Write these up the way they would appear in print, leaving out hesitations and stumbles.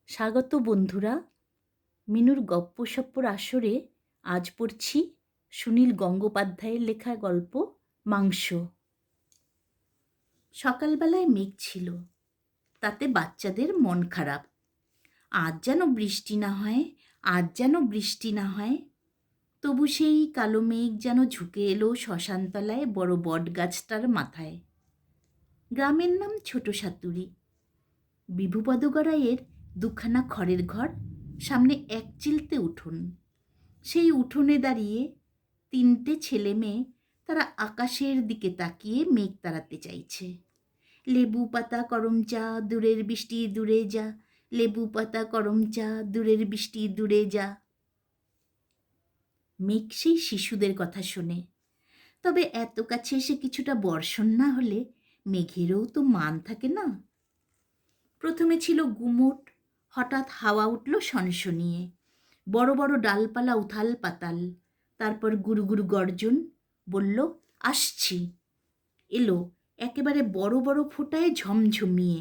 স্বাগত বন্ধুরা। মিনুর গপ্পসপ্পর আসরে আজ পড়ছি সুনীল গঙ্গোপাধ্যায়ের লেখা গল্প মাংস। সকালবেলায় মেঘ ছিল, তাতে বাচ্চাদের মন খারাপ। আজ যেন বৃষ্টি না হয়, আজ যেন বৃষ্টি না হয়। তবু সেই কালো মেঘ যেন ঝুঁকে এলো শ্মশানতলায় বড় বট গাছটার মাথায়। গ্রামের নাম ছোট সাতুরি। বিভুপদ গড়াইয়ের দুখানা খড়ের ঘর, সামনে এক চিলতে উঠোন। সেই উঠোনে দাঁড়িয়ে তিনটে ছেলে মেয়ে, তারা আকাশের দিকে তাকিয়ে মেঘ তাড়াতে চাইছে। লেবু পাতা করম চা, দূরের বৃষ্টি দূরে যা। লেবু পাতা করম চা, দূরের বৃষ্টি দূরে যা। মেঘ সেই শিশুদের কথা শোনে। তবে এত কাছে এসে কিছুটা বর্ষণ না হলে মেঘেরও তো মান থাকে না। প্রথমে ছিল গুমোট, হঠাৎ হাওয়া উঠল সনসনিয়ে। বড় বড় ডালপালা উথাল পাতাল। তারপর গুরুগুরু গর্জন, বলল আসছি। এলো একেবারে বড় বড় ফোঁটায় ঝমঝমিয়ে।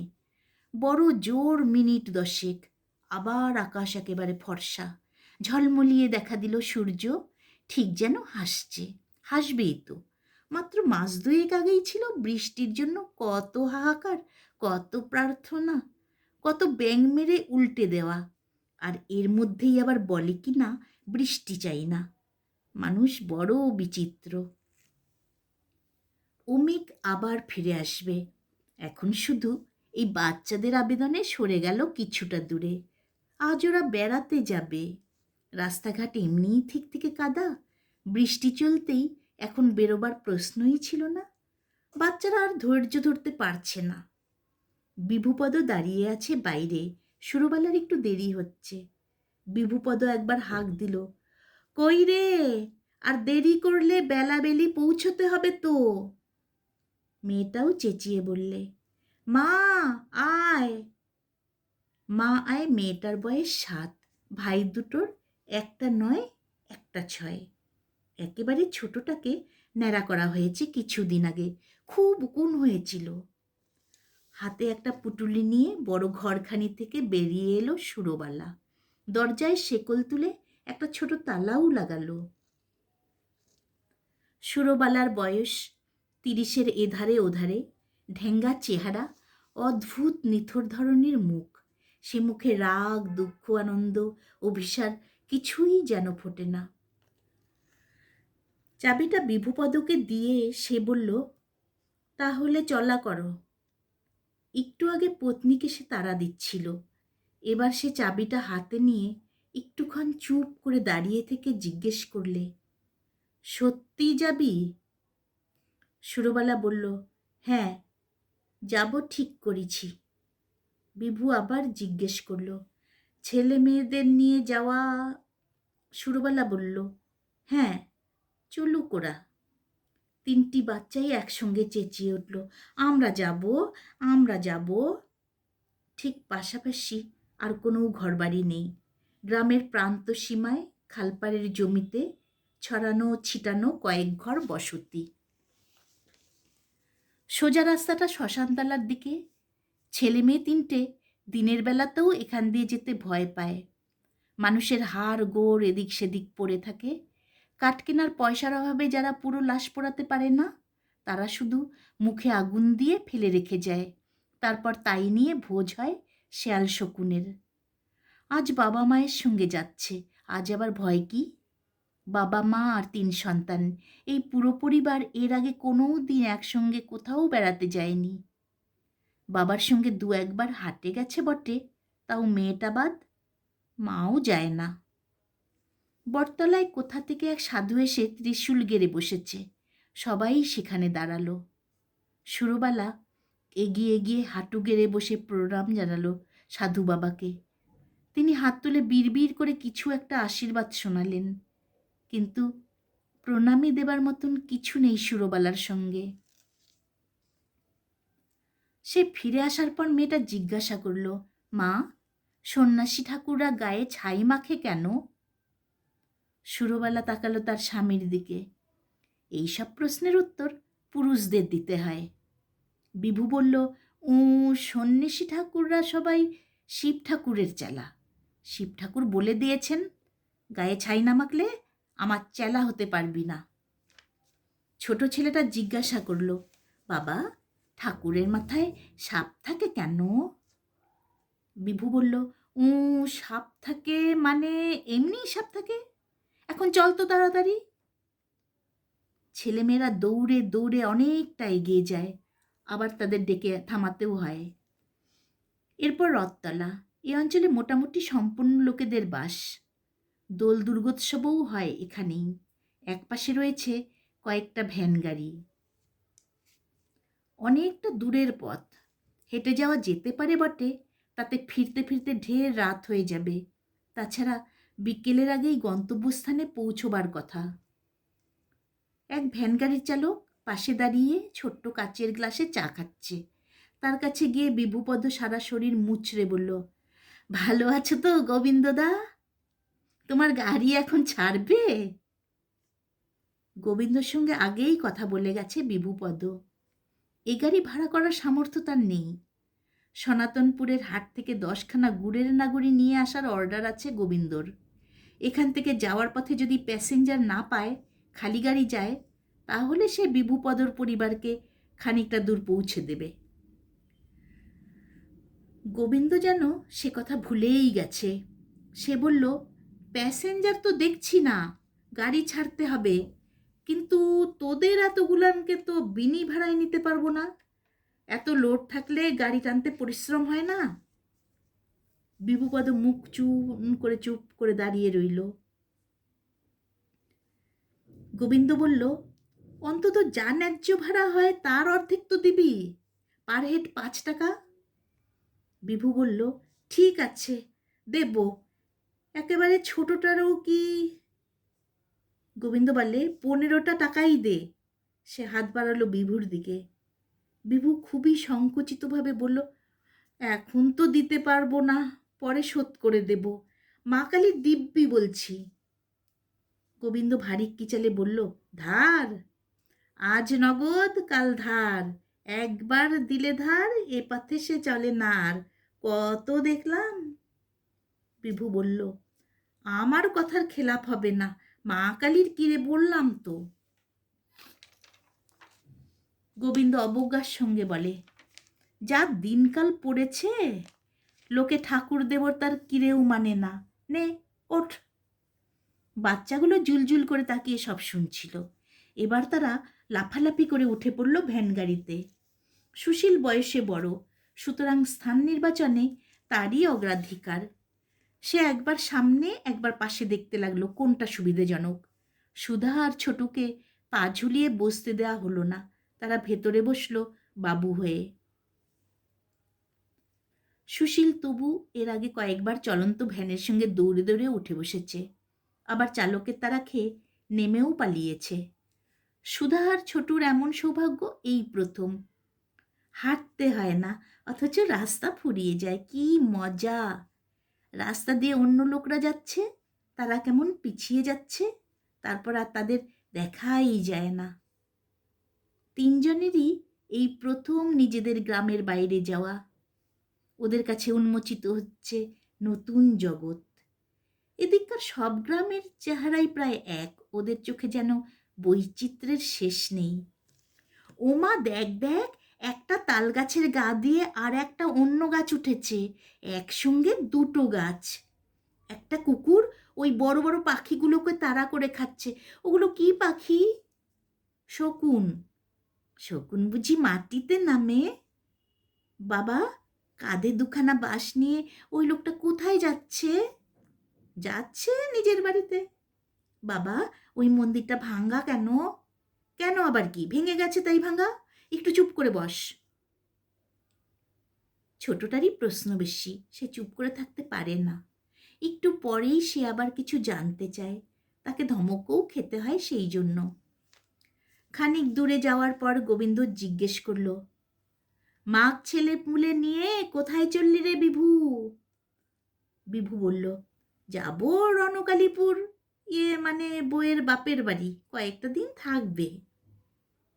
বড় জোর মিনিট 10। আবার আকাশ একেবারে ফর্সা। ঝলমলিয়ে দেখা দিল সূর্য, ঠিক যেন হাসছে। হাসবেই তো, মাত্র মাস 2 আগেই ছিল বৃষ্টির জন্য কত হাহাকার, কত প্রার্থনা, কত ব্যাঙ মেরে উল্টে দেওয়া। আর এর মধ্যেই আবার বলে কি না বৃষ্টি চাই না। মানুষ বড় বিচিত্র। অমিক আবার ফিরে আসবে। এখন শুধু এই বাচ্চাদের আবেদনে সরে গেল কিছুটা দূরে। আজ ওরা বেড়াতে যাবে। রাস্তাঘাট এমনিই ঠিক থেকে কাদা। বৃষ্টি চলতেই এখন বেরোবার প্রশ্নই ছিল না। বাচ্চারা আর ধৈর্য ধরতে পারছে না। বিভুপদ দাঁড়িয়ে আছে বাইরে। সুরবালার একটু দেরি হচ্ছে। বিভুপদ একবার হাঁক দিল, কই রে, আর দেরি করলে বেলাবেলি পৌঁছতে হবে তো। মেয়েটাও চেঁচিয়ে বললে, মা আয়। মা আয় মেয়েটার বয়স 7। ভাই দুটোর একটা 9, একটা 6। একেবারে ছোটটাকে ন্যাড়া করা হয়েছে কিছুদিন আগে, খুব উকুন হয়েছিল। হাতে একটা পুটুলি নিয়ে বড় ঘরখানি থেকে বেরিয়ে এলো সুরবালা। দরজায় শেকল তুলে একটা ছোট তালাও লাগালো। সুরবালার বয়স 30-এর এধারে ওধারে। ঢেঙ্গা চেহারা, অদ্ভুত নিথর ধরনের মুখ। সে মুখে রাগ, দুঃখ, আনন্দ, অভিসার কিছুই যেন ফোটে না। চাবিটা বিভুপদকে দিয়ে সে বলল, তাহলে চলা করো। একটু আগে পত্নীকে সে তাড়া দিচ্ছিল। এবার সে চাবিটা হাতে নিয়ে একটুক্ষণ চুপ করে দাঁড়িয়ে থেকে জিজ্ঞেস করলে, সত্যি যাবি? সুরবালা বলল, হ্যাঁ, যাব ঠিক করেছি। বিভু আবার জিজ্ঞেস করল, ছেলে মেয়েদের নিয়ে যাওয়া? সুরবালা বলল, হ্যাঁ, চলুক ওরা। তিনটি বাচ্চাই একসঙ্গে চেঁচিয়ে উঠল, আমরা যাব, আমরা যাব। ঠিক পাশাপাশি আর কোনো ঘরবাড়ি নেই। গ্রামের প্রান্ত সীমায় খালপাড়ের জমিতে ছড়ানো ছিটানো কয়েক ঘর বসতি। সোজা রাস্তাটা শ্মশানতলার দিকে। ছেলে মেয়ে তিনটে দিনের বেলাতেও এখান দিয়ে যেতে ভয় পায়। মানুষের হাড় গোড় এদিক সেদিক পড়ে থাকে। কাঠ কেনার পয়সার অভাবে যারা পুরো লাশ পোড়াতে পারে না, তারা শুধু মুখে আগুন দিয়ে ফেলে রেখে যায়। তারপর তাই নিয়ে ভোজ হয় শেয়াল শকুনের। আজ বাবা মায়ের সঙ্গে যাচ্ছে। আজ আবার ভয় কি? বাবা মা আর 3 সন্তান, এই পুরো পরিবার এর আগে কোনো দিন একসঙ্গে কোথাও বেড়াতে যায়নি। বাবার সঙ্গে 2-1 বার হাটে গেছে বটে, তাও মেয়েটা বাদ। মাও যায় না। বটতলায় কোথা থেকে এক সাধু এসে ত্রিশূল গেড়ে বসেছে। সবাই সেখানে দাঁড়ালো। সুরবালা এগিয়ে গিয়ে হাঁটু গেড়ে বসে প্রণাম জানালো সাধু বাবাকে। তিনি হাত তুলে বিড়বিড় করে কিছু একটা আশীর্বাদ শোনালেন, কিন্তু প্রণামী দেবার মতন কিছু নেই সুরবালার সঙ্গে। সে ফিরে আসার পর মেয়েটা জিজ্ঞাসা করল, মা, সন্ন্যাসী ঠাকুররা গায়ে ছাই মাখে কেন? সুরবালা তাকালো তার স্বামীর দিকে। এইসব প্রশ্নের উত্তর পুরুষদের দিতে হয়। বিভু বলল, সন্ন্যাসী ঠাকুররা সবাই শিব ঠাকুরের চেলা। শিব ঠাকুর বলে দিয়েছেন, গায়ে ছাই না মাখলে আমার চেলা হতে পারবি না। ছোট ছেলেটা জিজ্ঞাসা করল, বাবা, ঠাকুরের মাথায় সাপ থাকে কেন? বিভু বলল, সাপ থাকে মানে এমনি সাপ থাকে। এখন চল তো তাড়াতাড়ি। ছেলেমেয়েরা দৌড়ে দৌড়ে অনেকটা এগিয়ে যায়, আবার তাদের ডেকে থামাতেও হয়। এরপর রথতলা। এ অঞ্চলে মোটামুটি সম্পূর্ণ লোকেদের বাস। দোল দুর্গোৎসবও হয় এখানেই। একপাশে রয়েছে কয়েকটা ভ্যান গাড়ি। অনেকটা দূরের পথ, হেঁটে যাওয়া যেতে পারে বটে, তাতে ফিরতে ফিরতে ঢের রাত হয়ে যাবে। তাছাড়া বিকেলের আগেই গন্তব্যস্থানে পৌঁছবার কথা। এক ভ্যান গাড়ির চালক পাশে দাঁড়িয়ে ছোট্ট কাচের গ্লাসে চা খাচ্ছে। তার কাছে গিয়ে বিভুপদ সারা শরীর মুচড়ে বলল, ভালো আছো তো গোবিন্দদা? তোমার গাড়ি এখন ছাড়বে? গোবিন্দর সঙ্গে আগেই কথা বলে গেছে বিভুপদ। এ গাড়ি ভাড়া করার সামর্থ্য তার নেই। সনাতনপুরের হাট থেকে 10খানা গুড়ের নাগরি নিয়ে আসার অর্ডার আছে গোবিন্দর। এখান থেকে যাওয়ার পথে যদি প্যাসেঞ্জার না পায়, খালি গাড়ি যায়, তাহলে সে বিভুপদর পরিবারকে খানিকটা দূর পৌঁছে দেবে। গোবিন্দ যেন সে কথা ভুলেই গেছে। সে বলল, প্যাসেঞ্জার তো দেখছি না, গাড়ি ছাড়তে হবে, কিন্তু তোদের এতগুলানকে তো বিনি ভাড়ায় নিতে পারবো না। এত লোড থাকলে গাড়ি টানতে পরিশ্রম হয় না। বিভুপদ মুখ চুপ করে দাঁড়িয়ে রইল। গোবিন্দ বলল, অন্তত যা ন্যায্য ভাড়া হয় তার অর্ধেক তো দিবি, পার হেড 5 টাকা। বিভু বলল, ঠিক আছে, দেব। একেবারে ছোটটারও কি? গোবিন্দ বলে, 15 টাকাই দে। সে হাত বাড়ালো বিভুর দিকে। বিভু খুবই সংকুচিতভাবে বলল, এখন তো দিতে পারবো না, পরে শোধ করে দেব, মা কালী দিব্যি বলছি। গোবিন্দ ভারী কিচালে বলল, ধার? আজ নগদ কাল ধার, একবার দিলে ধার, এ পাথে সে চলে না আর, কত দেখলাম। বিভু বলল, আমার কথার খেলাপ হবে না, মা কালীর কিরে বললাম তো। গোবিন্দ অবজ্ঞার সঙ্গে বলে, যা দিনকাল পড়েছে, লোকে ঠাকুর দেবতার কিরেও মানে না। নে ওঠ। বাচ্চাগুলো জুলজুল করে তাকিয়ে সব শুনছিল। এবার তারা লাফালাফি করে উঠে পড়ল ভ্যান গাড়িতে। সুশীল বয়সে বড়, সুতরাং স্থান নির্বাচনে তারই অগ্রাধিকার। সে একবার সামনে একবার পাশে দেখতে লাগলো কোনটা সুবিধাজনক। সুধা আর ছোটুকে পা ঝুলিয়ে বসতে দেওয়া হলো না, তারা ভেতরে বসলো বাবু হয়ে। সুশীল তবু এর আগে কয়েকবার চলন্ত ভ্যানের সঙ্গে দৌড়ে দৌড়ে উঠে বসেছে, আবার চালকের তারা খেয়ে নেমেও পালিয়েছে। সুধা আর ছোটুর এমন সৌভাগ্য এই প্রথম। হাঁটতে হয় না, অথচ রাস্তা ফুরিয়ে যায়, কি মজা! রাস্তা দিয়ে অন্য লোকরা যাচ্ছে, তারা কেমন পিছিয়ে যাচ্ছে, তারপর আর তাদের দেখাই যায় না। তিনজনেরই এই প্রথম নিজেদের গ্রামের বাইরে যাওয়া। ওদের কাছে উন্মোচিত হচ্ছে নতুন জগৎ। এদিককার সব গ্রামের চেহারাই প্রায় এক, ওদের চোখে যেন বৈচিত্র্যের শেষ নেই। ওমা দেখ দেখ, একটা তাল গাছের গা দিয়ে আর একটা অন্য গাছ উঠেছে, একসঙ্গে 2টো গাছ। একটা কুকুর ওই বড় বড় পাখিগুলোকে তাড়া করে খাচ্ছে। ওগুলো কি পাখি? শকুন। শকুন বুঝি মাটিতে নামে? বাবা, কাঁধে 2খানা বাঁশ নিয়ে ওই লোকটা কোথায় যাচ্ছে? যাচ্ছে নিজের বাড়িতে। বাবা, ওই মন্দিরটা ভাঙ্গা কেন? কেন আবার কি, ভেঙে গেছে তাই ভাঙ্গা? একটু চুপ করে বস। ছোটটারই প্রশ্ন বেশি, সে চুপ করে থাকতে পারে না। একটু পরেই সে আবার কিছু জানতে চায়, তাকে ধমকও খেতে হয় সেই জন্য। খানিক দূরে যাওয়ার পর গোবিন্দ জিজ্ঞেস করল, মাগ ছেলে পুলে নিয়ে কোথায় চললি রে বিভু? বিভু বলল, যাব রণকালীপুর, মানে বউয়ের বাপের বাড়ি, কয়েকটা দিন থাকবে।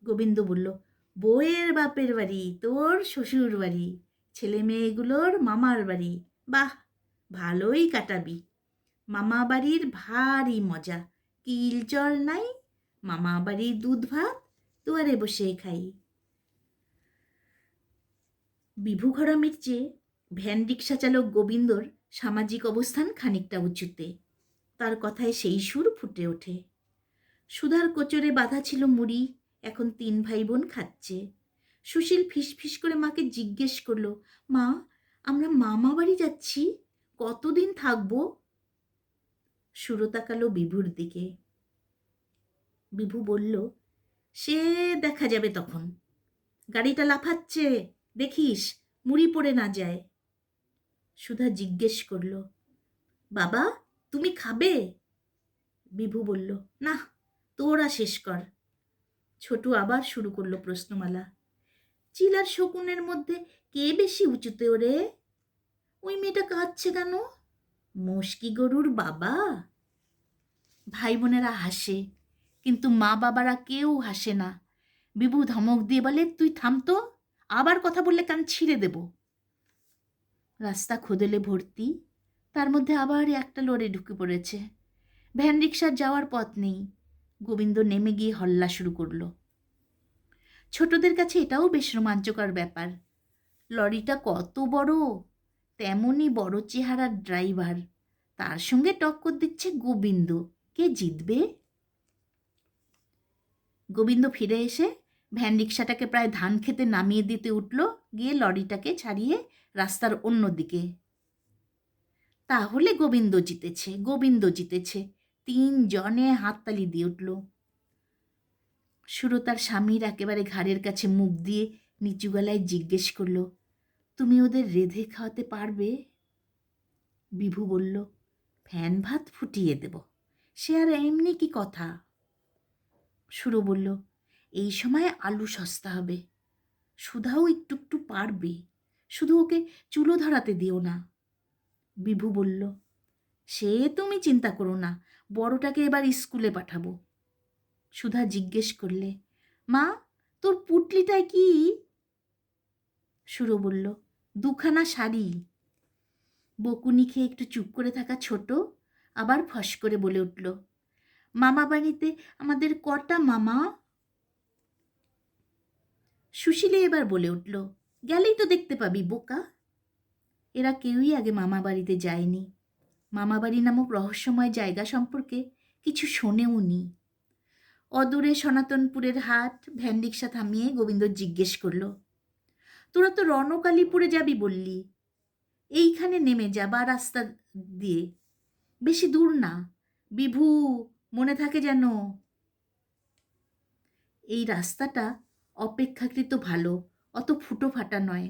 গোবিন্দ বলল, বউয়ের বাপের বাড়ি তোর শ্বশুর বাড়ি, ছেলে মেয়েগুলোর মামার বাড়ি, বাহ, ভালোই কাটাবি। মামা বাড়ির ভারী মজা, কিল চর নাই, মামা বাড়ির দুধ ভাত দুয়ারে বসে খাই। বিভু ঘরামির চেয়ে ভ্যান রিক্সা চালক গোবিন্দর সামাজিক অবস্থান খানিকটা উঁচুতে। তার কথায় সেই সুর ফুটে ওঠে। সুধার কোচরে বাঁধা ছিল মুড়ি, এখন 3 ভাই বোন খাচ্ছে। সুশীল ফিসফিস করে মাকে জিজ্ঞেস করলো, মা, আমরা মামা বাড়ি যাচ্ছি, কতদিন থাকবো? সুরো তাকালো বিভুর দিকে। বিভু বলল, সে দেখা যাবে তখন। গাড়িটা লাফাচ্ছে, দেখিস মুড়ি পড়ে না যায়। সুধা জিজ্ঞেস করল, বাবা, তুমি খাবে? বিভু বলল, না, তোরা শেষ কর। ছোটু আবার শুরু করলো প্রশ্নমালা। চিল আর শকুনের মধ্যে কে বেশি উঁচুতে ওরে? ওই মেয়েটা কাঁদছে কেন? মুশকি গরুর বাবা। ভাই বোনেরা হাসে, কিন্তু মা বাবারা কেউ হাসে না। বিভু ধমক দিয়ে বলে, তুই থাম তো, আবার কথা বললে কান ছিঁড়ে দেব। রাস্তা খোদেলে ভর্তি, তার মধ্যে আবার একটা লরি ঢুকে পড়েছে। ভ্যান রিক্সার যাওয়ার পথ নেই। গোবিন্দ নেমে গিয়ে হল্লা শুরু করলো। ছোটদের কাছে এটাও বেশ রোমাঞ্চকর ব্যাপার। লরিটা কত বড়, তেমনই বড় চেহারার ড্রাইভার, তার সঙ্গে টক্কর দিচ্ছে গোবিন্দ। কে জিতবে? গোবিন্দ ফিরে এসে ভ্যান রিক্সাটাকে প্রায় ধান খেতে নামিয়ে দিতে উঠল, গিয়ে লরিটাকে ছাড়িয়ে রাস্তার অন্য দিকে। তাহলে গোবিন্দ জিতেছে, গোবিন্দ জিতেছে, 3 জনে হাততালি দিয়ে উঠল। সুরো তার স্বামীর একেবারে ঘাড়ের কাছে মুখ দিয়ে নিচু গলায় জিজ্ঞেস করল, তুমি ওদের রেঁধে খাওয়াতে পারবে? বিভু বলল, ফ্যান ভাত ফুটিয়ে দেব, সে আর এমনি কি কথা। সুরো বলল, এই সময় আলু সস্তা হবে, সুধাও একটু একটু পারবে, শুধু ওকে চুলো ধরাতে দিও না। বিভু বলল, সে তুমি চিন্তা করো না, বড়টাকে এবার স্কুলে পাঠাবো। সুধা জিজ্ঞেস করলে, মা, তোর পুটলিটায় কি? সুরো বলল, 2খানা শাড়ি। বকুনি খেয়ে একটু চুপ করে থাকা ছোট আবার ফস করে বলে উঠল, মামা বাড়িতে আমাদের কটা মামা? সুশীলে এবার বলে উঠল, গেলেই তো দেখতে পাবি বোকা। এরা কেউই আগে মামা বাড়িতে যায়নি। মামাবাড়ি নামক রহস্যময় জায়গা সম্পর্কে কিছু শোনেও নি। অদূরে সনাতনপুরের হাট। ভ্যান রিক্সা থামিয়ে গোবিন্দ জিজ্ঞেস করল, তোরা তো রণকালীপুরে যাবি বললি, এইখানে নেমে যাবা রাস্তা দিয়ে, বেশি দূর না। বিভু, মনে থাকে যেন। এই রাস্তাটা অপেক্ষাকৃত ভালো, অত ফুটো ফাটা নয়।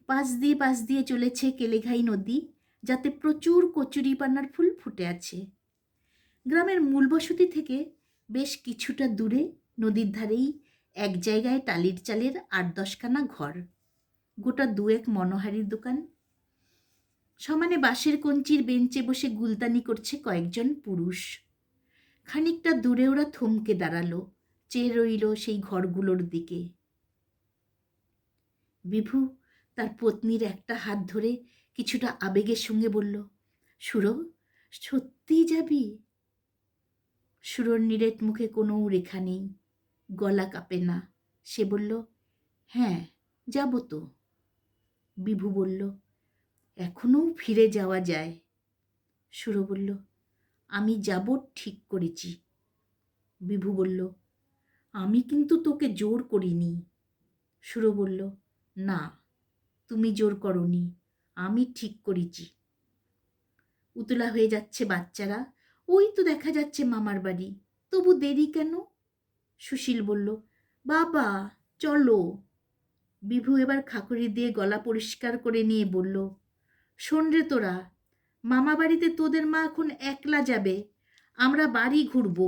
পাশ দিয়ে চলেছে কেলেঘাই নদী, যাতে প্রচুর কচুরিপানার ফুল ফুটে আছে। গ্রামের মূল বসতি থেকে বেশ কিছুটা দূরে নদীর ধারেই এক জায়গায় টালির চালের 8-10খানা ঘর, গোটা 2-1 মনোহারির দোকান। সমানে বাঁশের কঞ্চির বেঞ্চে বসে গুলতানি করছে কয়েকজন পুরুষ। খানিকটা দূরে ওরা থমকে দাঁড়ালো, চেয়ে রইল সেই ঘরগুলোর দিকে। বিভু তার পত্নীর একটা হাত ধরে কিছুটা আবেগের সঙ্গে বলল, সুরো, সত্যিই যাবি? সুরোর নিরেট মুখে কোনো রেখা নেই, গলা কাঁপে না। সে বলল, হ্যাঁ, যাব তো। বিভু বলল, এখনও ফিরে যাওয়া যায়। সুরো বলল, আমি যাব ঠিক করেছি। বিভু বলল, আমি কিন্তু তোকে জোর করিনি। সুরো বলল, না, তুমি জোর করনি, আমি ঠিক করেছি। উতলা হয়ে যাচ্ছে বাচ্চারা, ওই তো দেখা যাচ্ছে মামার বাড়ি, তবু দেরি কেন? সুশীল বলল, বাবা চলো। বিভু এবার খাকুরি দিয়ে গলা পরিষ্কার করে নিয়ে বলল, শোন রে তোরা, মামা বাড়িতে তোদের মা এখন একলা যাবে, আমরা বাড়ি ঘুরবো।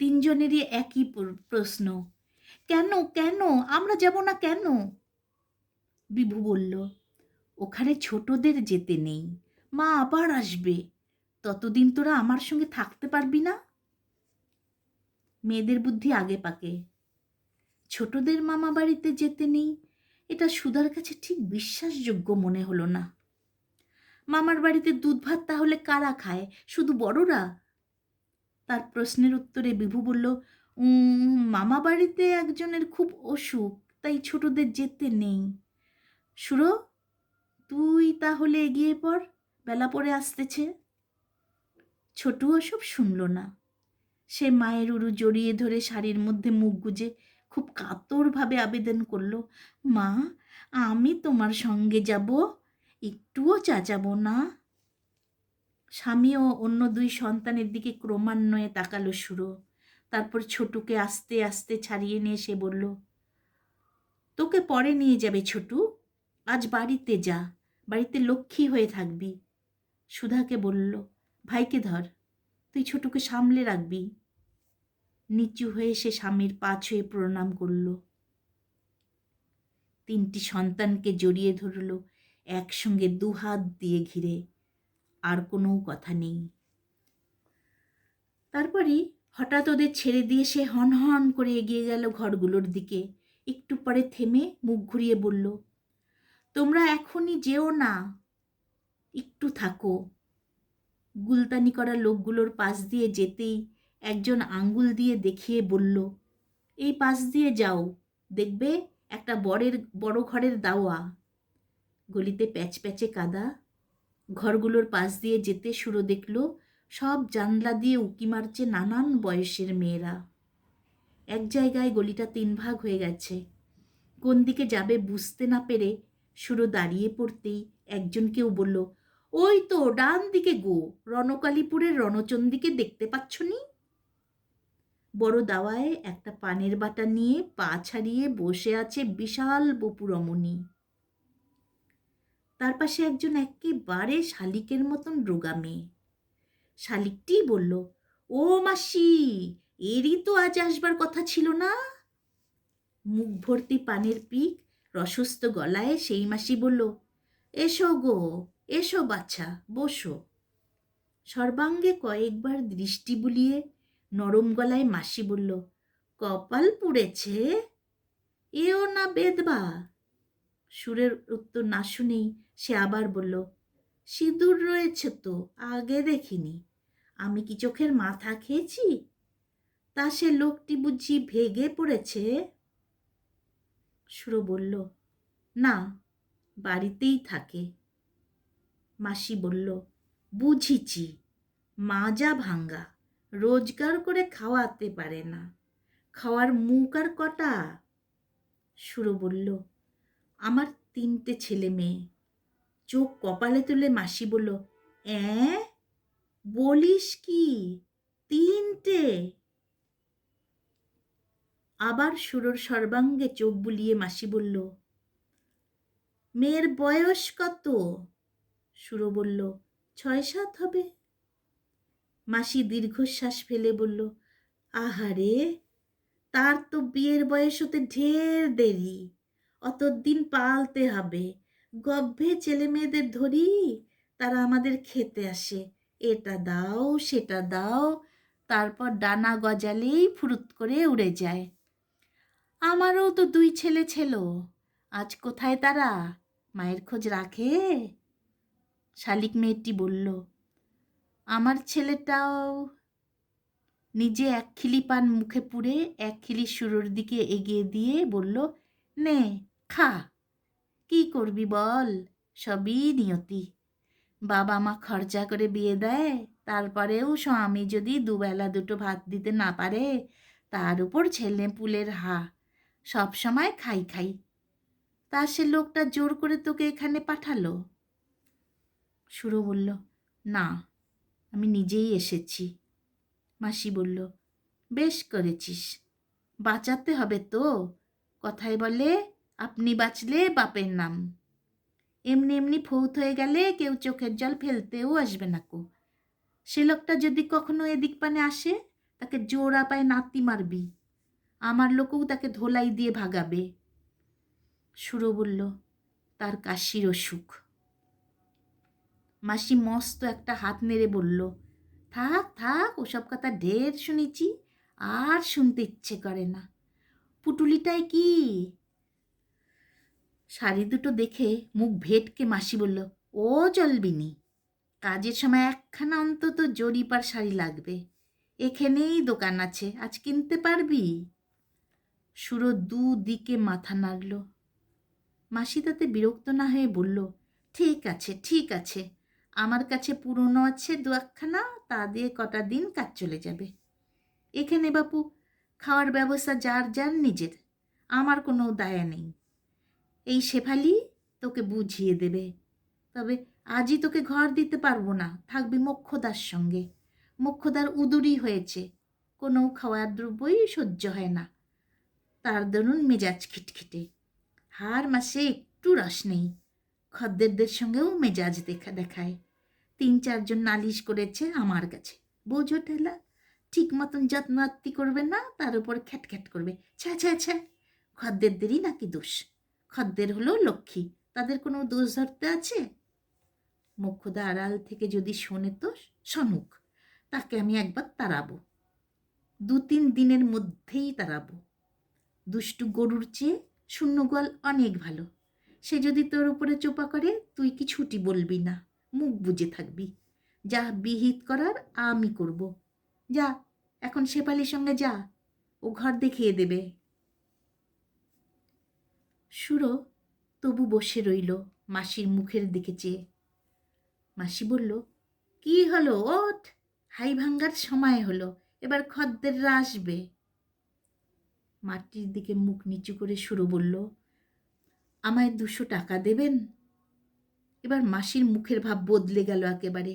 3 জনেরই একই প্রশ্ন, কেন কেন আমরা যাব না কেন? বিভু বলল, ওখানে ছোটদের যেতে নেই, মা আবার আসবে, ততদিন তোরা আমার সঙ্গে থাকতে পারবি না? মেয়েদের বুদ্ধি আগে পাকে। ছোটদের মামা বাড়িতে যেতে নেই, এটা সুধার কাছে ঠিক বিশ্বাসযোগ্য মনে হলো না। মামার বাড়িতে দুধ ভাত তাহলে কারা খায়, শুধু বড়রা? তার প্রশ্নের উত্তরে বিভু বলল, মামা বাড়িতে একজনের খুব অসুখ, তাই ছোটদের যেতে নেই। সুরো, তুই তাহলে এগিয়ে পড়, বেলা পড়ে আসতেছে। ছোটু ওসব শুনল না। সে মায়ের উরু জড়িয়ে ধরে শাড়ির মধ্যে মুখ গুজে খুব কাতরভাবে আবেদন করল, মা, আমি তোমার সঙ্গে যাব, একটুও চাচাবো না। স্বামী ও অন্য দুই সন্তানের দিকে ক্রমান্বয়ে তাকালো সুরো। তারপর ছোটুকে আস্তে আস্তে ছাড়িয়ে নিয়ে সে বলল, তোকে পরে নিয়ে যাবে ছোটু, আজ বাড়িতে যা, বাড়িতে লক্ষ্মী হয়ে থাকবি। সুধাকে বলল, ভাইকে ধর, তুই ছোটুকে সামলে রাখবি। নিচু হয়ে সে স্বামীর পা ছুঁয়ে প্রণাম করল। তিনটি সন্তানকে জড়িয়ে ধরল একসঙ্গে দুহাত দিয়ে ঘিরে। আর কোনো কথা নেই। তারপরই হঠাৎ ওদের ছেড়ে দিয়ে সে হন হন করে এগিয়ে গেল ঘরগুলোর দিকে। একটু পরে থেমে মুখ ঘুরিয়ে বলল, তোমরা এখনই যেও না, একটু থাকো। গুলতানি করা লোকগুলোর পাশ দিয়ে যেতেই একজন আঙ্গুল দিয়ে দেখিয়ে বলল, এই পাশ দিয়ে যাও, দেখবে একটা বড় ঘরের দাওয়া। গলিতে প্যাচ প্যাচে কাদা। ঘরগুলোর পাশ দিয়ে যেতে শুরু দেখল সব জানলা দিয়ে উঁকি মারছে নানান বয়সের মেয়েরা। এক জায়গায় গলিটা 3 ভাগ হয়ে গেছে। কোন দিকে যাবে বুঝতে না পেরে শুরু দাঁড়িয়ে পড়তেই একজন কেউ বলল, ওই তো ডান দিকে গো, রণকালীপুরের রণচন্ডীকে দেখতে পাচ্ছ নি? বড় দাওয়ায় একটা পানের বাটা নিয়ে পা ছাড়িয়ে বসে আছে বিশাল বপু রমণী। তার পাশে একজন একেবারে শালিকের মতন রোগা মেয়ে। শালিকটি বলল, ও মাসি, এরই তো আজ আসবার কথা ছিল না? মুখ ভর্তি পানের পিক, রসস্ত গলায় সেই মাসি বলল, এসো গো, এসো বাছা, বসো। সর্বাঙ্গে কয়েকবার দৃষ্টি বুলিয়ে নরম গলায় মাসি বলল, কপাল পুড়েছে, এও না বেদবা। সুরের উত্তর না শুনেই সে আবার বলল, সিঁদুর রয়েছে তো, আগে দেখিনি। আমি কি চোখের মাথা খেয়েছি? তা সে লোকটি বুঝি ভেগে পড়েছে? সুরো বলল, না, বাড়িতেই থাকে। মাসি বলল, বুঝিছি, মাজা ভাঙ্গা, রোজগার করে খাওয়াতে পারে না, খাওয়ার মুখ আর কটা? সুরো বলল, আমার 3টে ছেলে মেয়ে। চোখ কপালে তুলে মাসি বলল, অ্যাঁ, বলিস কি, 3টে? আবার সুরোর সর্বাঙ্গে চোখ বুলিয়ে মাসি বলল, মেয়ের বয়স কত? সুরো বলল, 6-7 হবে। মাসি দীর্ঘশ্বাস ফেলে বলল, আহারে, তার তো বিয়ের বয়স হতে ঢের দেরি, অতদিন পালতে হবে। গর্ভে ছেলে মেয়েদের ধরি, তারা আমাদের খেতে আসে, এটা দাও সেটা দাও, তারপর ডানা গজালেই ফুরুত করে উড়ে যায়। আমারও তো 2 ছেলে ছিল, আজ কোথায় তারা? মায়ের খোঁজ রাখে? শালিক মেয়েটি বলল, আমার ছেলেটাও। নিজে 1 খিলি পান মুখে পুরে 1 খিলি সুরোর দিকে এগিয়ে দিয়ে বলল, নে খা, কি করবি বল, সবই নিয়তি। বাবা মা খরচা করে বিয়ে দেয়, তারপরেও স্বামী যদি দুবেলা দুটো ভাত দিতে না পারে, তার উপর ছেলে পুলের সব সময় খাই খাই। তা সে লোকটা জোর করে তোকে এখানে পাঠালো? সুরো বলল, না, আমি নিজেই এসেছি। মাসি বলল, বেশ করেছিস, বাঁচাতে হবে তো। কথায় বলে, আপনি বাঁচলে বাপের নাম। এমনি এমনি ফৌত হয়ে গেলে কেউ চোখের জল ফেলতেও আসবে না কো। সে লোকটা যদি কখনো এদিক পানে আসে, তাকে জোড়া পায়ে নাতি মারবি, আমার লোকও তাকে ধোলাই দিয়ে ভাগাবে। সুরো বলল, তার কাশির অসুখ। মাসি মস্ত একটা হাত নেড়ে বলল, থাক থাক, ওসব কথা ঢের শুনেছি, আর শুনতে ইচ্ছে করে না। পুটুলিটাই কি? শাড়ি দুটো দেখে মুখ ভেটকে মাসি বলল, ও চলবিনি, কাজের সময় একখানা অন্তত জরিপার শাড়ি লাগবে। এখানেই দোকান আছে, আজ কিনতে পারবি? সুরো দুদিকে মাথা নাড়ল। মাসি তাতে বিরক্ত না হয়ে বলল, ঠিক আছে ঠিক আছে, আমার কাছে পুরনো আছে দু একখানা, তা দিয়ে কটা দিন কাজ চলে যাবে। এখানে বাপু খাওয়ার ব্যবস্থা যার যার নিজের, আমার কোনো দায়া নেই। এই শেফালি তোকে বুঝিয়ে দেবে। তবে আজই তোকে ঘর দিতে পারবো না, থাকবি মোক্ষদার সঙ্গে। মোক্ষদার উদুরি হয়েছে, কোনো খাওয়ার দ্রব্যই সহ্য হয় না। তার দরুন মেজাজ খিটখিটে, হার মাসে একটু রস নেই। খদ্দেরদের সঙ্গেও মেজাজ দেখায়। 3-4 জন নালিশ করেছে আমার কাছে। বোঝো ঠেলা, ঠিক মতন যত্নাত্তি করবে না, তার উপর খ্যাটখ্যাট করবে। ছ্যা ছ্যা ছ্যা, খদ্দেরদেরই নাকি দোষ। খদ্দের হলো লক্ষ্মী, তাদের কোনো দোষ ধরতে আছে? মোক্ষদা আড়াল থেকে যদি শোনে তো শোনুক, তাকে আমি একবার তাড়াবো। 2-3 দিনের মধ্যেই তাড়াবো। দুষ্টু গরুর চেয়ে শূন্য গোয়াল অনেক ভালো। সে যদি তোর উপরে চোপা করে, তুই কি ছুটি বলবি না, মুখ বুজে থাকবি। যা বিহিত করার আমি করব। যা এখন শেফালির সঙ্গে যা, ও ঘর দেখিয়ে দেবে। সুরো তবু বসে রইল মাসির মুখের দিকে চেয়ে। মাসি বলল, কি হলো, ওঠ, হাই ভাঙ্গার সময় হলো, এবার খদ্দেররা আসবে। মাটির দিকে মুখ নিচু করে সুরো বলল, আমায় 200 টাকা দেবেন? এবার মাসির মুখের ভাব বদলে গেল একেবারে।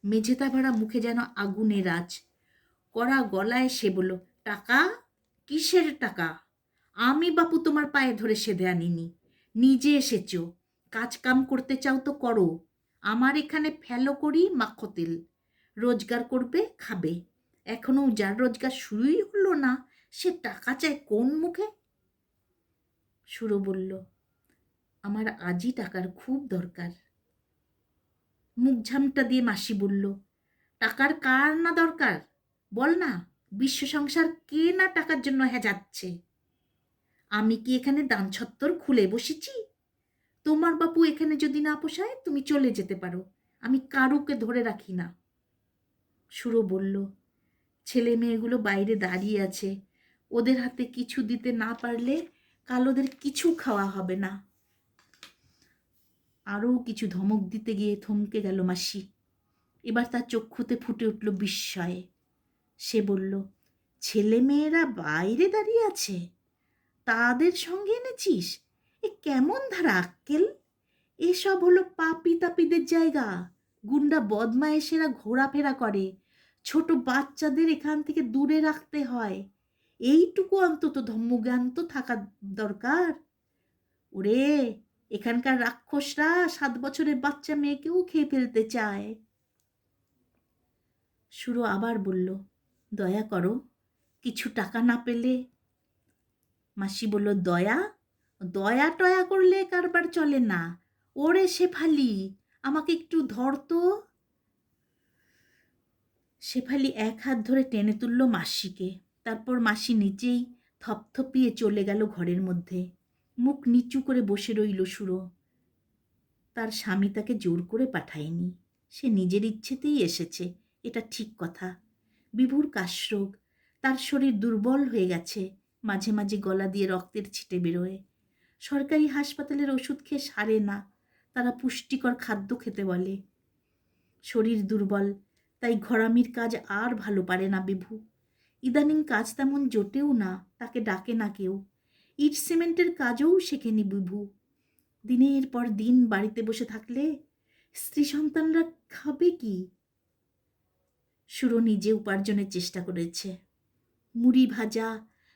মেঝেতা ভরা মুখে যেন আগুনের আঁচ। কড়া গলায় সে বলল, টাকা? কিসের টাকা? আমি বাপু তোমার পায়ে ধরে সেধে আনিনি, নিজে এসেছ। কাজ কাম করতে চাও তো করো, আমার এখানে ফেলো করি মাখো তেল। রোজগার করবে, খাবে। এখনো যার রোজগার শুরুই হলো না, সে টাকা চায় কোন মুখে? সুরো বলল, আমার আজই টাকার খুব দরকার। মুখ ঝামটা দিয়ে মাসি বলল, টাকার কার না দরকার বল না, বিশ্ব সংসার কে না টাকার জন্য যাচ্ছে। আমি কি এখানে দান ছত্তর খুলে বসেছি? তোমার বাপু এখানে যদি না পোষায়, তুমি চলে যেতে পারো, আমি কারুকে ধরে রাখি না। সুরো বলল, ছেলে মেয়েগুলো বাইরে দাঁড়িয়ে আছে, ওদের হাতে কিছু দিতে না পারলে কাল ওদের কিছু খাওয়া হবে না। আরও কিছু ধমক দিতে গিয়ে থমকে গেল মাসি। এবার তার চক্ষুতে ফুটে উঠল বিস্ময়ে। সে বলল, ছেলে মেয়েরা বাইরে দাঁড়িয়ে আছে, তাদের সঙ্গে এনেছিস? এ কেমন ধারা আক্কেল? এসব হলো পাপি তাপিদের জায়গা, গুন্ডা বদমায়েশেরা ঘোরাফেরা করে। ছোট বাচ্চাদের এখান থেকে দূরে রাখতে হয়। এইটুকু অন্তত ধম্মজ্ঞান তো থাকা দরকার। ওরে, এখানকার রাক্ষসরা 7 বছরের বাচ্চা মেয়েকেও খেয়ে ফেলতে চায়। সুরো আবার বলল, দয়া করো, কিছু টাকা না পেলে। মাসি বলল, দয়া? দয়া টয়া করলে কারবার চলে না। ওরে শেফালি, আমাকে একটু ধর তো। শেফালি এক হাত ধরে টেনে তুলল মাসিকে। তারপর মাসি নিচেই থপথপিয়ে চলে গেল ঘরের মধ্যে। মুখ নিচু করে বসে রইল সুরো। তার স্বামী তাকে জোর করে পাঠায়নি, সে নিজের ইচ্ছেতেই এসেছে, এটা ঠিক কথা। বিভুর কাশরোগ, তার শরীর দুর্বল হয়ে গেছে, মাঝে মাঝে গলা দিয়ে রক্তের ছিটে বেরোয়। সরকারি হাসপাতালের ওষুধ খেয়ে সারে না, তারা পুষ্টিকর খাদ্য খেতে বলে। শরীর দুর্বল, তাই ঘরামির কাজ আর ভালো পারে না বিভু। ইদানিং কাজ তেমন জোটেও না, তাকে ডাকে না কেউ। ইট সিমেন্টের কাজও শেখেনি বিভু। দিনের পর দিন বাড়িতে বসে থাকলে স্ত্রী সন্তানরা খাবে কি? সুরো নিজে উপার্জনের চেষ্টা করেছে। মুড়ি ভাজা,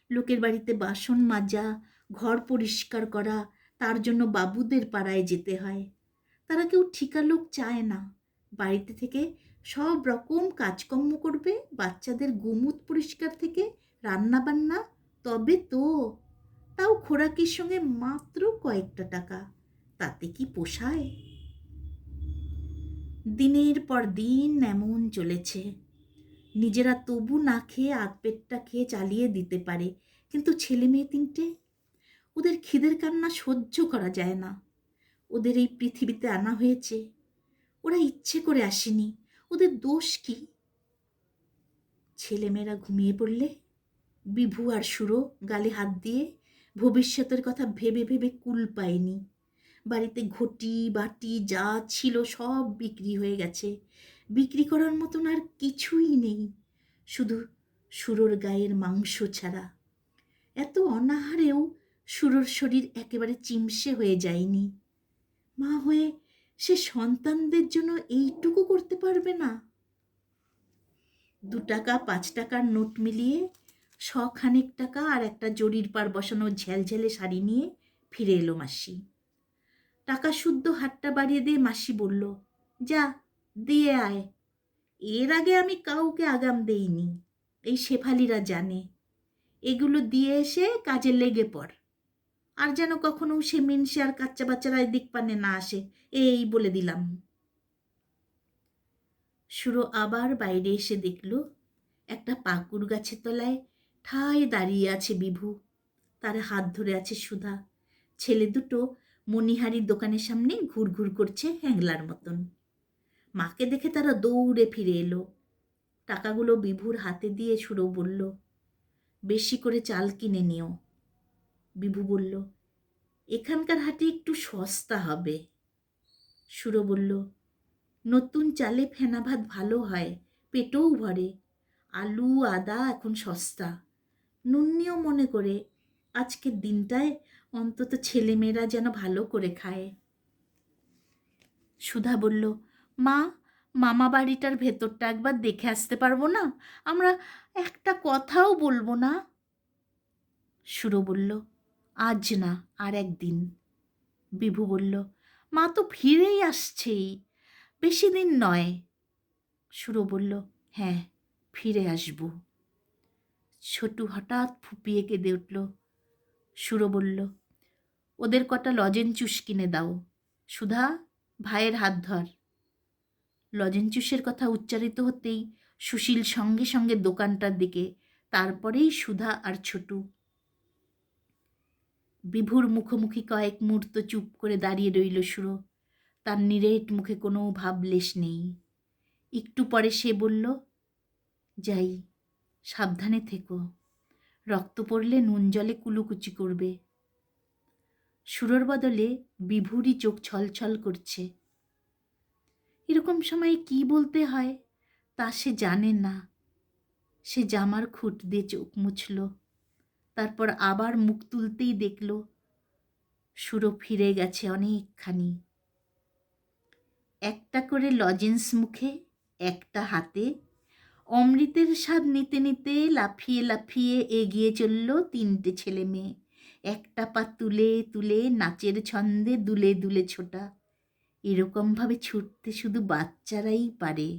লোকের বাড়িতে বাসন মাজা, ঘর পরিষ্কার করা, তার জন্য বাবুদের পাড়ায় যেতে হয়। তারা কেউ ঠিকা লোক চায় না। বাড়িতে থেকে সব রকম কাজকর্ম করবে, বাচ্চাদের গুমুত পরিষ্কার থেকে রান্না বান্না, তবে তো। তাও খোরাকির সঙ্গে মাত্র কয়েকটা টাকা, তাতে কি পোষায়? দিনের পর দিন এমন চলেছে। নিজেরা তবু না খেয়ে আধ পেটটা খেয়ে চালিয়ে দিতে পারে, কিন্তু ছেলে মেয়ে 3টে, ওদের খিদের কান্না সহ্য করা যায় না। ওদের এই পৃথিবীতে আনা হয়েছে, ওরা ইচ্ছে করে আসেনি, ওদের দোষ কি? ছেলেমেয়েরা ঘুমিয়ে পড়লে বিভু আর সুরো গালে হাত দিয়ে ভবিষ্যতের কথা ভেবে ভেবে কুল পায়নি। বাড়িতে ঘটি বাটি যা ছিল সব বিক্রি হয়ে গেছে। বিক্রি করার মতন আর কিছুই নেই, শুধু সুরোর গায়ের মাংস ছাড়া। এত অনাহারেও সুরোর শরীর একেবারে চিমসে হয়ে যায়নি। মা হয়ে সে সন্তানদের জন্য এইটুকু করতে পারবে না? 2 টাকা 5 টাকার নোট মিলিয়ে 100 টাকা আর একটা জরির পার বসানো ঝ্যালঝ্যালে শাড়ি নিয়ে ফিরে এলো মাসি। টাকা শুদ্ধ হাতটা বাড়িয়ে দিয়ে মাসি বলল, যা দিয়ে আয়। এর আগে আমি কাউকে আগাম দেইনি, এই শেফালিরা জানে। এগুলো দিয়ে এসে কাজে লেগে পড়, আর যেন কখনো সে মিনসে আর কাচ্চা বাচ্চারা এদিক পানে না আসে, এই বলে দিলাম। সুরো আবার বাইরে এসে দেখল একটা পাকুর গাছের তলায় ঠায় দাঁড়িয়ে আছে বিভু, তার হাত ধরে আছে সুধা। ছেলে দুটো মণিহারির দোকানের সামনে ঘুরঘুর করছে হ্যাংলার মতন। মাকে দেখে তারা দৌড়ে ফিরে এলো। টাকাগুলো বিভুর হাতে দিয়ে সুরো বলল, বেশি করে চাল কিনে নিও। বিভু বলল, এখানকার হাটে একটু সস্তা হবে। সুরো বলল, নতুন চালে ফেনা ভাত ভালো হয়, পেটও ভরে। আলু আদা এখন সস্তা। নুন্নিও মনে করে আজকের দিনটায় অন্তত ছেলেমেয়েরা যেন ভালো করে খায়। সুধা বলল, মা, মামা বাড়িটার ভেতরটা একবার দেখে আসতে পারবো না? আমরা একটা কথাও বলবো না। সুরো বলল, আজ না, আর একদিন। বিভু বলল, মা তো ফিরেই আসছেই, বেশি দিন নয়। সুরো বলল, হ্যাঁ, ফিরে আসব। ছোটু হঠাৎ ফুপিয়ে কেঁদে উঠল। সুরো বলল, ওদের কটা লজেনচুস কিনে দাও। সুধা, ভাইয়ের হাত ধর। লজেনচুসের কথা উচ্চারিত হতেই সুশীল সঙ্গে সঙ্গে দোকানটার দিকে, তারপরেই সুধা আর ছোটু। বিভুর মুখোমুখি কয়েক মুহূর্ত চুপ করে দাঁড়িয়ে রইল সুরো। তার নিরেট মুখে কোনো ভাবলেশ নেই। একটু পরে সে বলল, যাই, সাবধানে থেকো, রক্ত পড়লে নুন জলে কুলুকুচি করবে। সুরোর বদলে বিভুরই চোখ ছলছল করছে। এরকম সময়ে কি বলতে হয় তা সে জানে না। সে জামার খুঁট দিয়ে চোখ মুছল, তারপর আবার মুখ তুলতেই দেখল সুরো ফিরে গেছে অনেকখানি। একটা করে লজেন্স মুখে, একটা হাতে, অমৃতের স্বাদ নিতে নিতে লাফিয়ে লাফিয়ে এগিয়ে চলল 3টে ছেলে মেয়ে। একটা পা তুলে তুলে নাচের ছন্দে দুলে দুলে ছোটা। এরকমভাবে ছুটতে শুধু বাচ্চারাই পারে।